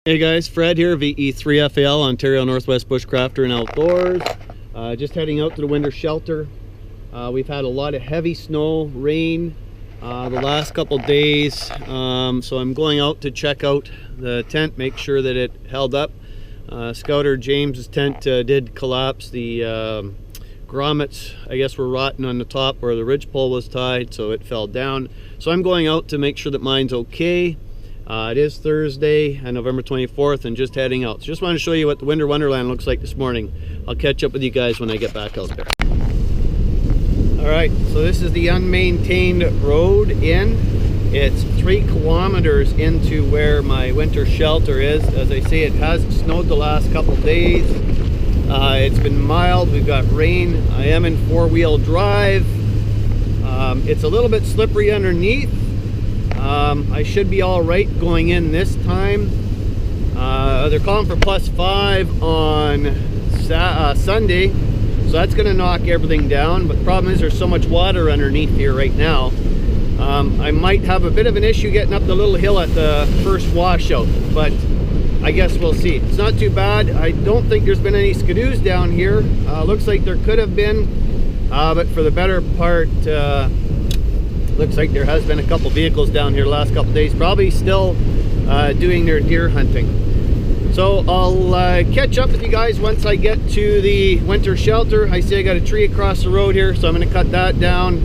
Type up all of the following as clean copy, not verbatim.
Hey guys, Fred here, VE3FAL, Ontario Northwest Bushcrafter and Outdoors. Just heading out to the winter shelter. We've had a lot of heavy snow, rain the last couple days, so I'm going out to check out the tent, make sure that it held up. Scouter James's tent did collapse. The grommets, I guess, were rotten on the top where the ridgepole was tied, so it fell down. So I'm going out to make sure that mine's okay. It is Thursday, November 24th, and just heading out. So just want to show you what the winter wonderland looks like this morning. I'll catch up with you guys when I get back out there. Alright, so this is the unmaintained road in. It's 3 kilometers into where my winter shelter is. As I say, it has snowed the last couple days. It's been mild, we've got rain. I am in 4-wheel drive. It's a little bit slippery underneath. I should be all right going in this time. They're calling for +5 on Sunday, so that's going to knock everything down. But the problem is there's so much water underneath here right now. I might have a bit of an issue getting up the little hill at the first washout, but I guess we'll see. It's not too bad. I don't think there's been any skidoos down here. Looks like there could have been, but for the better part, looks like there has been a couple vehicles down here the last couple days, probably still doing their deer hunting. So I'll catch up with you guys once I get to the winter shelter. I see I got a tree across the road here, so I'm going to cut that down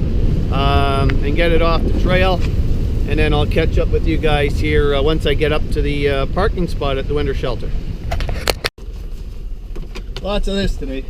and get it off the trail. And then I'll catch up with you guys here once I get up to the parking spot at the winter shelter. Lots of this today.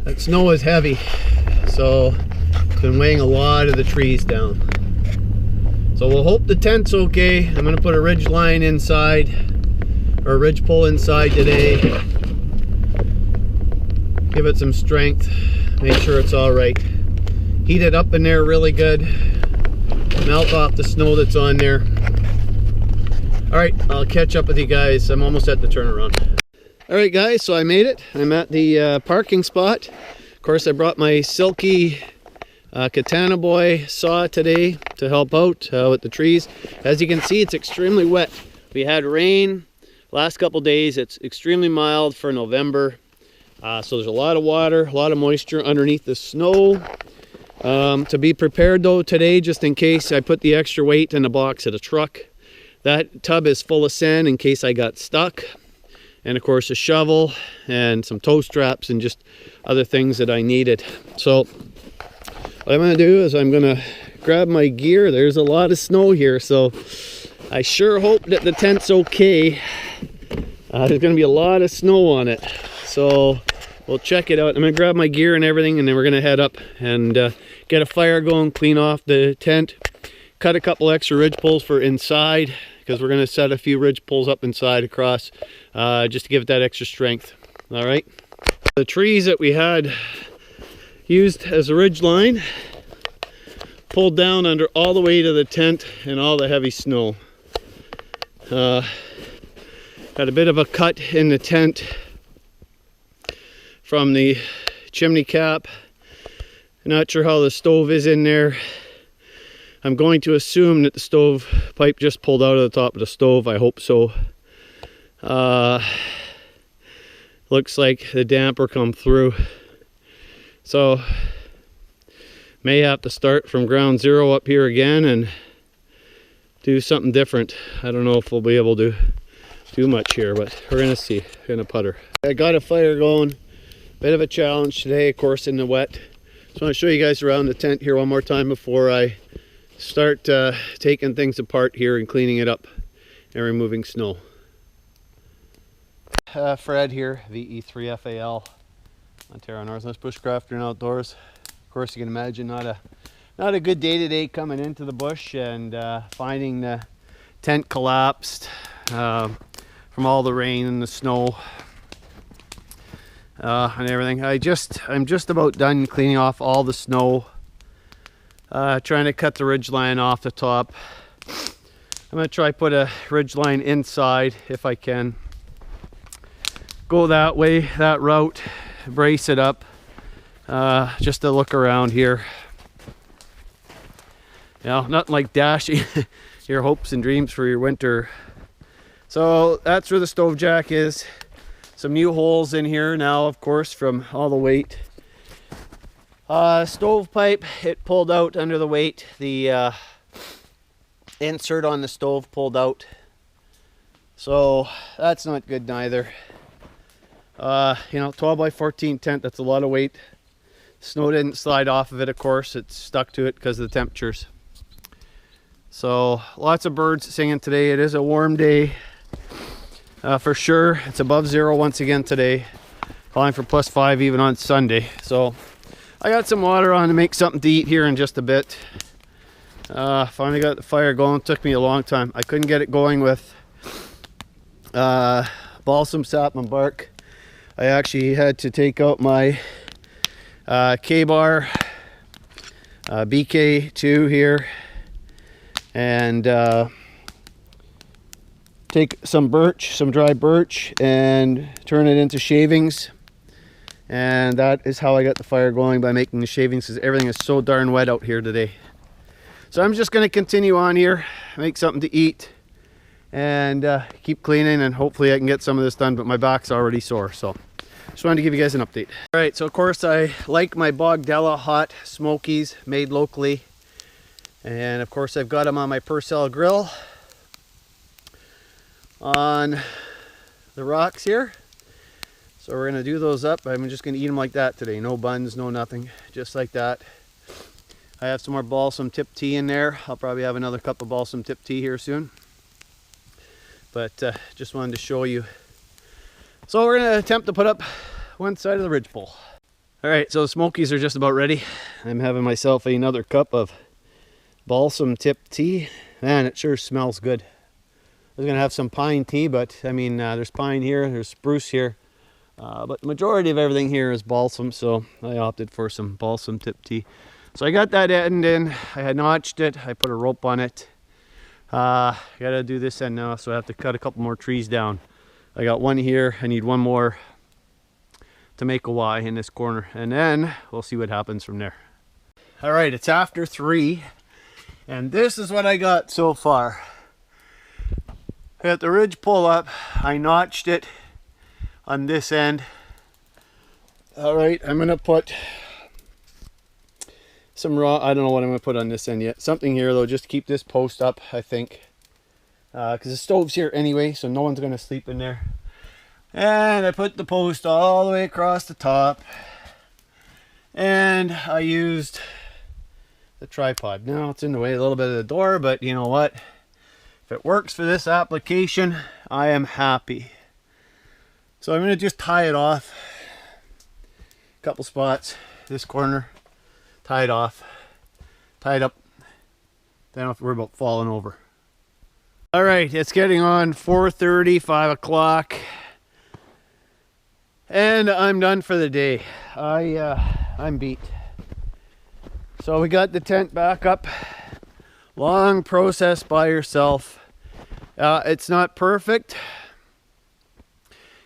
That snow is heavy, so it's been weighing a lot of the trees down. So we'll hope the tent's okay. I'm going to put a ridge line inside, or a ridge pole inside today. Give it some strength, make sure it's all right. Heat it up in there really good. Melt off the snow that's on there. Alright, I'll catch up with you guys. I'm almost at the turnaround. Alright guys, so I made it. I'm at the parking spot. Of course, I brought my Silky Katana Boy saw today to help out with the trees. As you can see, it's extremely wet. We had rain last couple days. It's extremely mild for November. So there's a lot of water, a lot of moisture underneath the snow. To be prepared though today, just in case I put the extra weight in the box of the truck. That tub is full of sand in case I got stuck. And of course a shovel and some toe straps and just other things that I needed. So what I'm going to do is I'm going to grab my gear. There's a lot of snow here, so I sure hope that the tent's okay. There's going to be a lot of snow on it, so we'll check it out. I'm going to grab my gear and everything, and then we're going to head up and get a fire going, clean off the tent, cut a couple extra ridge poles for inside, because we're going to set a few ridge poles up inside across just to give it that extra strength. All right, the trees that we had used as a ridge line pulled down under all the weight of the tent and all the heavy snow. Got a bit of a cut in the tent from the chimney cap. Not sure how the stove is in there. I'm going to assume that the stove pipe just pulled out of the top of the stove. I hope so. Looks like the damper come through. So may have to start from ground zero up here again and do something different. I don't know if we'll be able to do much here, but we're gonna see. Gonna putter. I got a fire going. Bit of a challenge today, of course, in the wet. Just want to show you guys around the tent here one more time before I start taking things apart here and cleaning it up and removing snow. Fred here, VE3FAL, Ontario Northwest Bushcrafter and Outdoors. Of course, you can imagine not not a good day today coming into the bush and finding the tent collapsed from all the rain and the snow and everything. I'm just about done cleaning off all the snow, trying to cut the ridge line off the top. I'm gonna try put a ridge line inside if I can. Go that way, that route, brace it up, just to look around here. You know, nothing like dashing your hopes and dreams for your winter. So that's where the stove jack is. Some new holes in here now, of course, from all the weight. Stove pipe, it pulled out under the weight. The insert on the stove pulled out. So that's not good neither. You know, 12 by 14 tent, that's a lot of weight. Snow didn't slide off of it, of course. It's stuck to it because of the temperatures. So lots of birds singing today. It is a warm day for sure. It's above zero once again today. Calling for +5 even on Sunday. So I got some water on to make something to eat here in just a bit. Finally got the fire going. Took me a long time. I couldn't get it going with balsam sap and bark. I actually had to take out my K-bar BK2 here and take some birch, some dry birch, and turn it into shavings. And that is how I got the fire going, by making the shavings, because everything is so darn wet out here today. So I'm just going to continue on here, make something to eat, and keep cleaning, and hopefully I can get some of this done, but my back's already sore. So just wanted to give you guys an update. All right, so of course I like my Bogdella hot smokies made locally, and of course I've got them on my Purcell grill on the rocks here. So we're gonna do those up. I'm just gonna eat them like that today. No buns, no nothing, just like that. I have some more balsam tip tea in there. I'll probably have another cup of balsam tip tea here soon. But just wanted to show you. So we're gonna attempt to put up one side of the ridgepole. All right, so the smokies are just about ready. I'm having myself another cup of balsam tip tea. Man, it sure smells good. I was gonna have some pine tea, but I mean, there's pine here, there's spruce here. But the majority of everything here is balsam, so I opted for some balsam tip tea. So I got that end in. I had notched it. I put a rope on it. Gotta do this end now, so I have to cut a couple more trees down. I got one here. I need one more to make a Y in this corner, and then we'll see what happens from there. All right, it's after 3, and this is what I got so far. I got the ridge pull up. I notched it on this end. All right, I'm gonna put some raw, I don't know what I'm gonna put on this end yet. Something here though, just to keep this post up, I think. Because the stove's here anyway, so no one's gonna sleep in there. And I put the post all the way across the top. And I used the tripod. Now it's in the way a little bit of the door, but you know what? If it works for this application, I am happy. So I'm going to just tie it off. A couple spots. This corner. Tie it off. Tie it up. Then I don't have to worry about falling over. Alright, it's getting on 4:30, 5 o'clock. And I'm done for the day. I'm beat. So we got the tent back up. Long process by yourself. It's not perfect.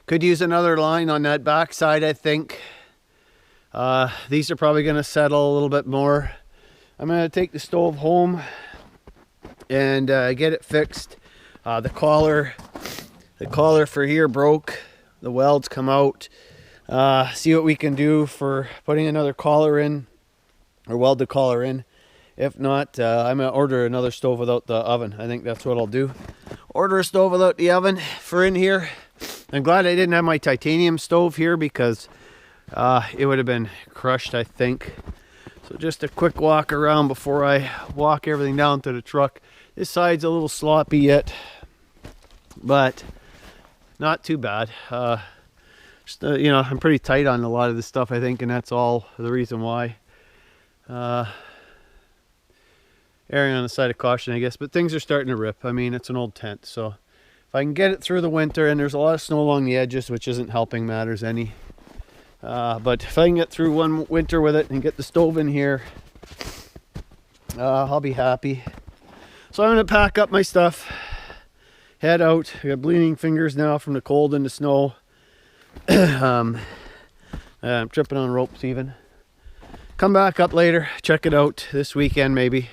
Could use another line on that back side, I think. These are probably going to settle a little bit more. I'm going to take the stove home and get it fixed. The collar for here broke. The welds come out. See what we can do for putting another collar in, or weld the collar in. If not, I'm going to order another stove without the oven. I think that's what I'll do. Order a stove without the oven for in here. I'm glad I didn't have my titanium stove here, because it would have been crushed, I think. So just a quick walk around before I walk everything down to the truck. This side's a little sloppy yet, but not too bad. Just, you know, I'm pretty tight on a lot of this stuff, I think, and that's all the reason why. erring on the side of caution, I guess. But things are starting to rip. I mean, it's an old tent, so if I can get it through the winter, and there's a lot of snow along the edges, which isn't helping matters any. But if I can get through one winter with it and get the stove in here, I'll be happy. So I'm gonna pack up my stuff, head out. I got bleeding fingers now from the cold and the snow. I'm tripping on ropes even. Come back up later, check it out this weekend maybe,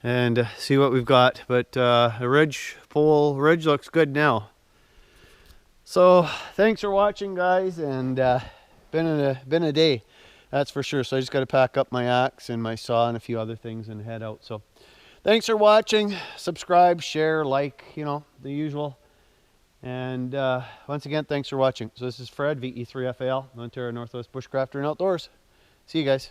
and see what we've got. But the ridge looks good now. So thanks for watching, guys, and been a day, that's for sure. So I just got to pack up my axe and my saw and a few other things and head out. So thanks for watching. Subscribe, share, like, you know, the usual. And once again, thanks for watching. So this is Fred, VE3FAL, Ontario Northwest Bushcrafter and Outdoors. See you guys.